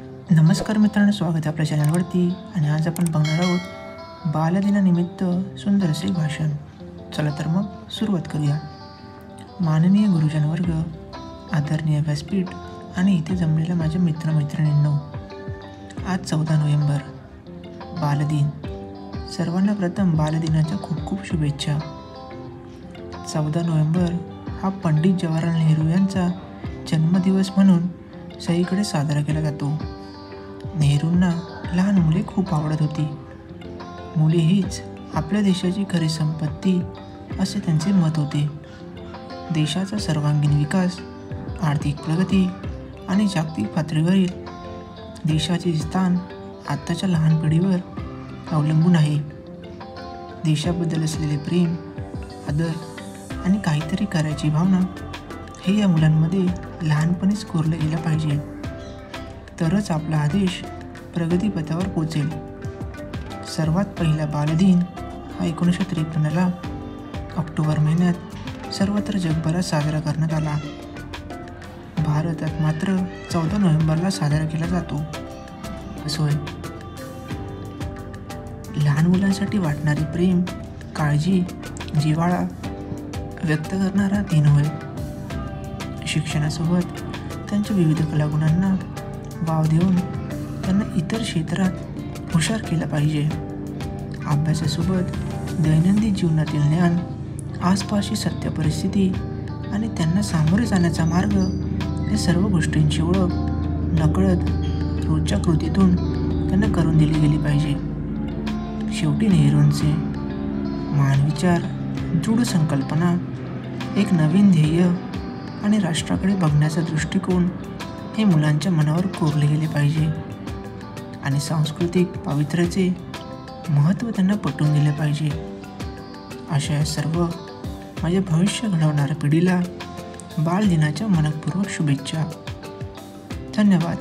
नमस्कार मित्रांनो, स्वागत आहे आपल्या चॅनलवरती. आणि आज आपण बघणार आहोत बालदिनानिमित्त सुंदर असे भाषण. चला तर मग सुरुवात करूया. माननीय गुरुजन वर्ग, आदरणीय व्यासपीठ आणि इथे जमलेल्या माझ्या मित्रमैत्रिणींनो, आज 14 नोव्हेंबर बालदिन. सर्वांना प्रथम बालदिनाच्या खूप खूप शुभेच्छा. 14 नोव्हेंबर हा पंडित जवाहरलाल नेहरू यांचा जन्मदिवस म्हणून सगळीकडे साजरा केला जातो. नेहरूंना लहान मुले खूप आवडत होती. मुले हीच आपल्या देशाची खरी संपत्ती असे त्यांचे मत होते. देशाचा सर्वांगीण विकास, आर्थिक प्रगती आणि जागतिक पातळीवरील देशाचे स्थान आत्ताच्या लहान पिढीवर अवलंबून आहे. देशाबद्दल असलेले प्रेम, आदर आणि काहीतरी करायची भावना हे या मुलांमध्ये लहानपणीच कोरलं गेलं पाहिजे. तरच आपला हा देश प्रगतीपथावर पोचेल. सर्वात पहिला बालदिन हा 1953 ऑक्टोबर महिन्यात सर्वत्र जगभरात साजरा करण्यात आला. भारतात मात्र 14 नोव्हेंबरला साजरा केला जातो. असं होय. लहान मुलांसाठी वाटणारे प्रेम, काळजी, जिव्हाळा व्यक्त करणारा दिन होय. शिक्षणासोबत त्यांच्या विविध कलागुणांना वाव देऊन त्यांना इतर क्षेत्रात हुशार केलं पाहिजे. अभ्यासासोबत दैनंदिन जीवनातील ज्ञान, आसपासची सत्य परिस्थिती आणि त्यांना सामोरे जाण्याचा मार्ग या सर्व गोष्टींची ओळख नकळत रोजच्या कृतीतून त्यांना करून दिली गेली पाहिजे. शेवटी नेहरूंचे महान विचार, दृढ संकल्पना, एक नवीन ध्येय आणि राष्ट्राकडे बघण्याचा दृष्टिकोन हे मुलांच्या मनावर कोरले गेले पाहिजे आणि सांस्कृतिक पावित्र्याचे महत्त्व त्यांना पटवून दिले पाहिजे. अशा या सर्व माझे भविष्य घडवणाऱ्या पिढीला बालदिनाच्या मनपूर्वक शुभेच्छा. धन्यवाद.